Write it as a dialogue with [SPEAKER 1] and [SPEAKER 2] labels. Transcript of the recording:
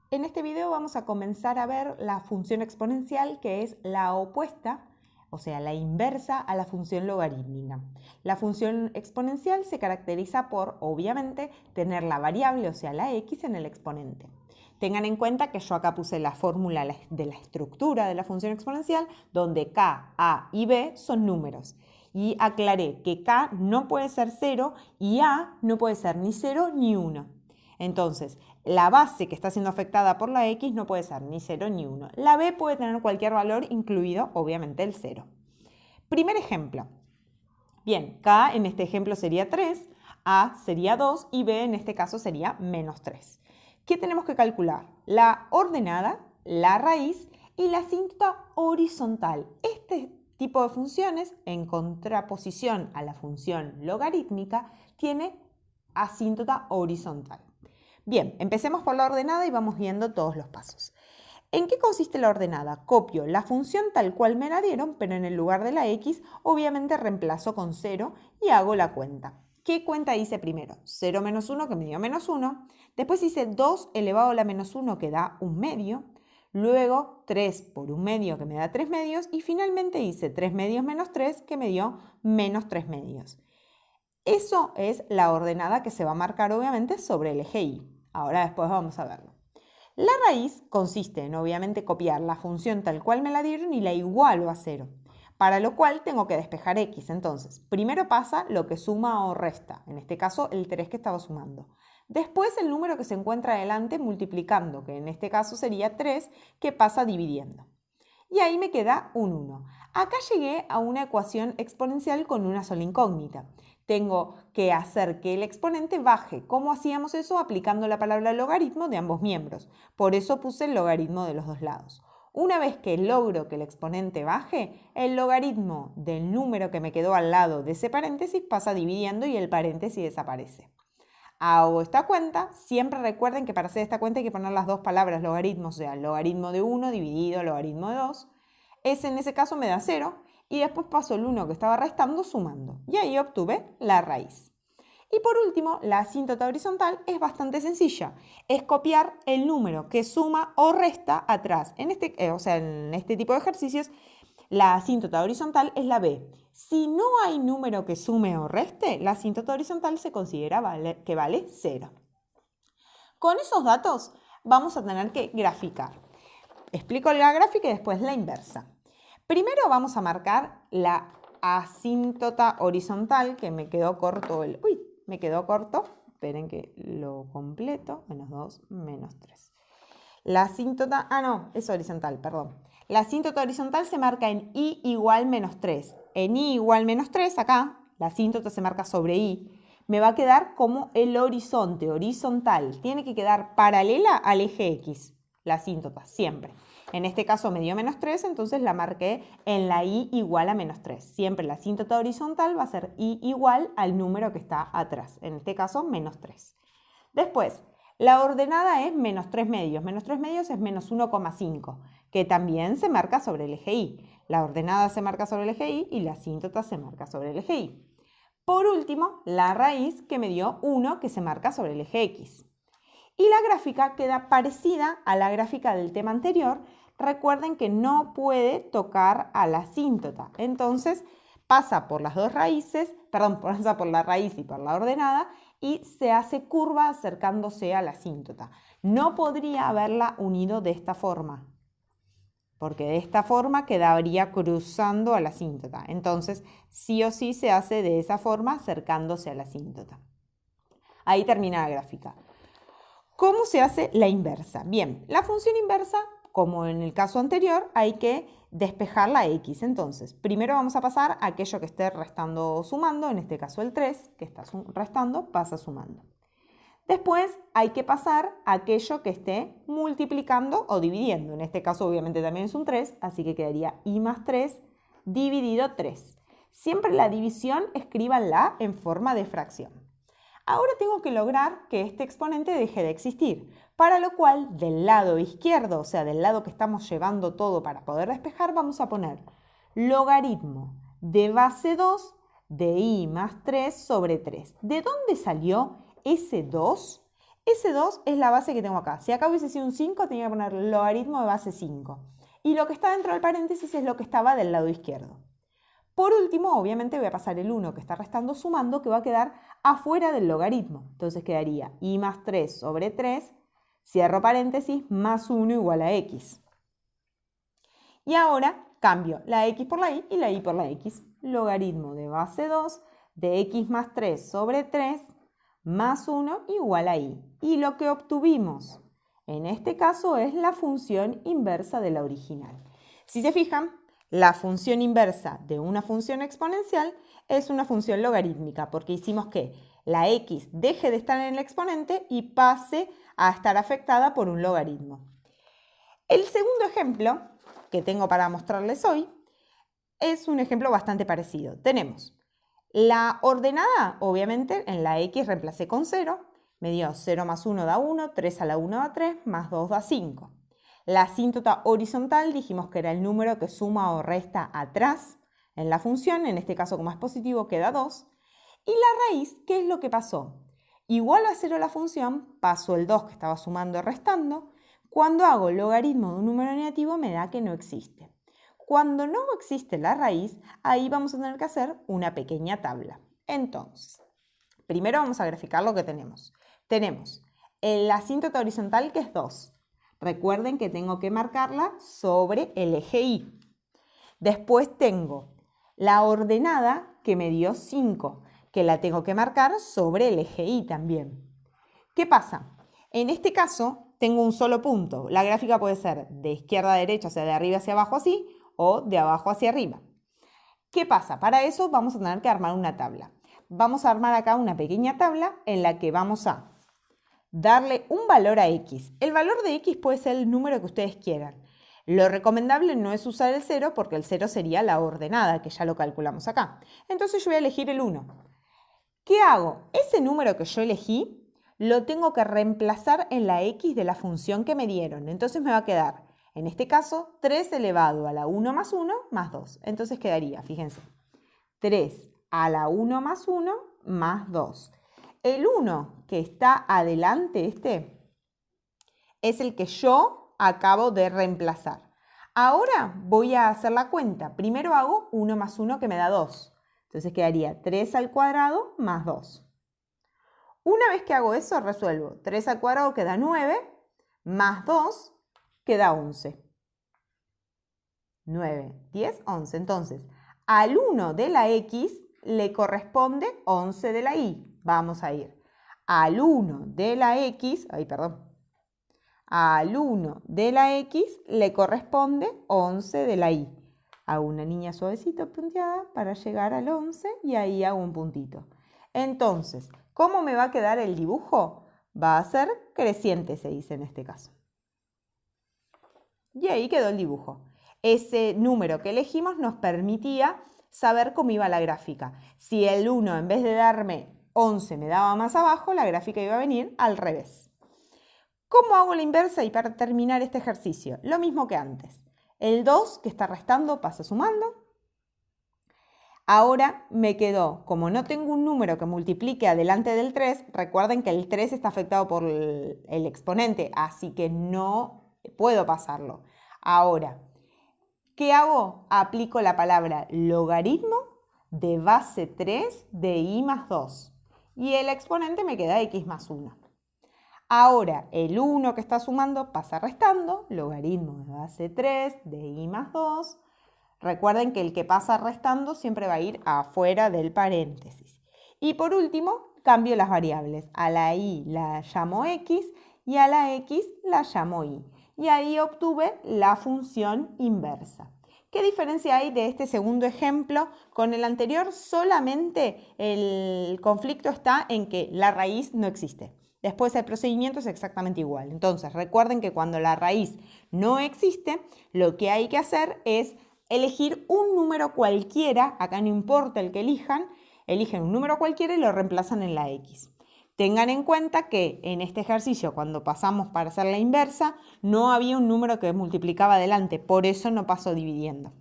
[SPEAKER 1] En este video vamos a comenzar a ver la función exponencial, que es la opuesta, o sea, la inversa a la función logarítmica. La función exponencial se caracteriza por, obviamente, tener la variable, o sea, la x en el exponente. Tengan en cuenta que yo acá puse la fórmula de la estructura de la función exponencial, donde k, a y b son números. Y aclaré que k no puede ser 0 y a no puede ser ni 0 ni 1. Entonces, la base que está siendo afectada por la x no puede ser ni 0 ni 1. La b puede tener cualquier valor, incluido obviamente el 0. Primer ejemplo. Bien, k en este ejemplo sería 3, a sería 2 y b en este caso sería menos 3. ¿Qué tenemos que calcular? La ordenada, la raíz y la asíntota horizontal. Este tipo de funciones, en contraposición a la función logarítmica, tiene asíntota horizontal. Bien, empecemos por la ordenada y vamos viendo todos los pasos. ¿En qué consiste la ordenada? Copio la función tal cual me la dieron, pero en el lugar de la x, obviamente reemplazo con 0 y hago la cuenta. ¿Qué cuenta hice primero? 0 menos 1, que me dio menos 1. Después hice 2 elevado a la menos 1, que da 1 medio. Luego 3 por 1 medio, que me da 3 medios. Y finalmente hice 3 medios menos 3, que me dio menos 3 medios. Eso es la ordenada que se va a marcar obviamente sobre el eje Y. Ahora después vamos a verlo. La raíz consiste en obviamente copiar la función tal cual me la dieron y la igualo a 0. Para lo cual tengo que despejar x. Entonces, primero pasa lo que suma o resta. En este caso, el 3 que estaba sumando. Después, el número que se encuentra adelante multiplicando, que en este caso sería 3, que pasa dividiendo. Y ahí me queda un 1. Acá llegué a una ecuación exponencial con una sola incógnita. Tengo que hacer que el exponente baje. ¿Cómo hacíamos eso? Aplicando la palabra logaritmo de ambos miembros. Por eso puse el logaritmo de los dos lados. Una vez que logro que el exponente baje, el logaritmo del número que me quedó al lado de ese paréntesis pasa dividiendo y el paréntesis desaparece. Hago esta cuenta. Siempre recuerden que para hacer esta cuenta hay que poner las dos palabras logaritmos, o sea, logaritmo de 1 dividido logaritmo de 2. Ese en ese caso me da 0 y después paso el 1 que estaba restando sumando. Y ahí obtuve la raíz. Y por último, la asíntota horizontal es bastante sencilla. Es copiar el número que suma o resta atrás. En este tipo de ejercicios, la asíntota horizontal es la B. Si no hay número que sume o reste, la asíntota horizontal se considera que vale 0. Con esos datos vamos a tener que graficar. Explico la gráfica y después la inversa. Primero vamos a marcar la asíntota horizontal, que me quedó corto me quedó corto. Esperen que lo completo. Menos 2, menos 3. La asíntota, es horizontal, perdón. La asíntota horizontal se marca en I igual menos 3. En I igual menos 3, acá, la asíntota se marca sobre I. Me va a quedar como el horizonte, horizontal. Tiene que quedar paralela al eje X, la asíntota, siempre. En este caso me dio menos 3, entonces la marqué en la I igual a menos 3. Siempre la asíntota horizontal va a ser I igual al número que está atrás. En este caso, menos 3. Después, la ordenada es menos 3 medios. Menos 3 medios es menos 1,5, que también se marca sobre el eje Y. La ordenada se marca sobre el eje Y y la asíntota se marca sobre el eje Y. Por último, la raíz, que me dio 1, que se marca sobre el eje X. Y la gráfica queda parecida a la gráfica del tema anterior. Recuerden que no puede tocar a la asíntota. Entonces pasa por las dos raíces, pasa por la raíz y por la ordenada y se hace curva acercándose a la asíntota. No podría haberla unido de esta forma, porque de esta forma quedaría cruzando a la asíntota. Entonces, sí o sí se hace de esa forma acercándose a la asíntota. Ahí termina la gráfica. ¿Cómo se hace la inversa? Bien, la función inversa, como en el caso anterior, hay que despejar la x. Entonces, primero vamos a pasar a aquello que esté restando o sumando, en este caso el 3, que está restando, pasa sumando. Después hay que pasar a aquello que esté multiplicando o dividiendo. En este caso obviamente también es un 3, así que quedaría i más 3 dividido 3. Siempre la división escríbanla en forma de fracción. Ahora tengo que lograr que este exponente deje de existir, para lo cual del lado izquierdo, o sea, del lado que estamos llevando todo para poder despejar, vamos a poner logaritmo de base 2 de i más 3 sobre 3. ¿De dónde salió ese 2? Ese 2 es la base que tengo acá. Si acá hubiese sido un 5, tenía que poner logaritmo de base 5. Y lo que está dentro del paréntesis es lo que estaba del lado izquierdo. Por último, obviamente voy a pasar el 1 que está restando sumando, que va a quedar afuera del logaritmo. Entonces quedaría i más 3 sobre 3, cierro paréntesis, más 1 igual a x. Y ahora cambio la x por la y la y por la x. Logaritmo de base 2 de x más 3 sobre 3 más 1 igual a y. Y lo que obtuvimos en este caso es la función inversa de la original. Si se fijan, la función inversa de una función exponencial es una función logarítmica porque hicimos que la x deje de estar en el exponente y pase a estar afectada por un logaritmo. El segundo ejemplo que tengo para mostrarles hoy es un ejemplo bastante parecido. Tenemos la ordenada, obviamente, en la x reemplacé con 0, me dio 0 más 1 da 1, 3 a la 1 da 3, más 2 da 5. La asíntota horizontal dijimos que era el número que suma o resta atrás en la función, en este caso como es positivo queda 2. Y la raíz, ¿qué es lo que pasó? Igual a 0 la función, paso el 2 que estaba sumando y restando. Cuando hago logaritmo de un número negativo me da que no existe. Cuando no existe la raíz, ahí vamos a tener que hacer una pequeña tabla. Entonces, primero vamos a graficar lo que tenemos. Tenemos la asíntota horizontal que es 2. Recuerden que tengo que marcarla sobre el eje Y. Después tengo la ordenada que me dio 5, que la tengo que marcar sobre el eje Y también. ¿Qué pasa? En este caso tengo un solo punto. La gráfica puede ser de izquierda a derecha, o sea, de arriba hacia abajo así, o de abajo hacia arriba. ¿Qué pasa? Para eso vamos a tener que armar una tabla. Vamos a armar acá una pequeña tabla en la que vamos a darle un valor a x. El valor de x puede ser el número que ustedes quieran. Lo recomendable no es usar el 0 porque el 0 sería la ordenada, que ya lo calculamos acá. Entonces yo voy a elegir el 1. ¿Qué hago? Ese número que yo elegí lo tengo que reemplazar en la x de la función que me dieron. Entonces me va a quedar, en este caso, 3 elevado a la 1 más 1 más 2. Entonces quedaría, fíjense, 3 a la 1 más 1 más 2. El 1 que está adelante, es el que yo acabo de reemplazar. Ahora voy a hacer la cuenta. Primero hago 1 más 1 que me da 2. Entonces quedaría 3 al cuadrado más 2. Una vez que hago eso, resuelvo. 3 al cuadrado queda 9, más 2 queda 11. 9, 10, 11. Entonces, al 1 de la x le corresponde 11 de la y. Vamos a ir al 1 de la x, al 1 de la x le corresponde 11 de la y. Hago una línea suavecita punteada para llegar al 11 y ahí hago un puntito. Entonces, ¿cómo me va a quedar el dibujo? Va a ser creciente, se dice en este caso. Y ahí quedó el dibujo. Ese número que elegimos nos permitía saber cómo iba la gráfica. Si el 1 en vez de darme 11 me daba más abajo, la gráfica iba a venir al revés. ¿Cómo hago la inversa? Y para terminar este ejercicio, lo mismo que antes. El 2 que está restando pasa sumando. Ahora me quedó, como no tengo un número que multiplique adelante del 3, recuerden que el 3 está afectado por el exponente, así que no puedo pasarlo. Ahora, ¿qué hago? Aplico la palabra logaritmo de base 3 de y más 2. Y el exponente me queda x más 1. Ahora, el 1 que está sumando pasa restando, logaritmo de base 3 de y más 2. Recuerden que el que pasa restando siempre va a ir afuera del paréntesis. Y por último, cambio las variables. A la y la llamo x y a la x la llamo y. Y ahí obtuve la función inversa. ¿Qué diferencia hay de este segundo ejemplo con el anterior? Solamente el conflicto está en que la raíz no existe. Después el procedimiento es exactamente igual. Entonces, recuerden que cuando la raíz no existe, lo que hay que hacer es elegir un número cualquiera, acá no importa el que eligen un número cualquiera y lo reemplazan en la x. Tengan en cuenta que en este ejercicio, cuando pasamos para hacer la inversa, no había un número que multiplicaba adelante, por eso no pasó dividiendo.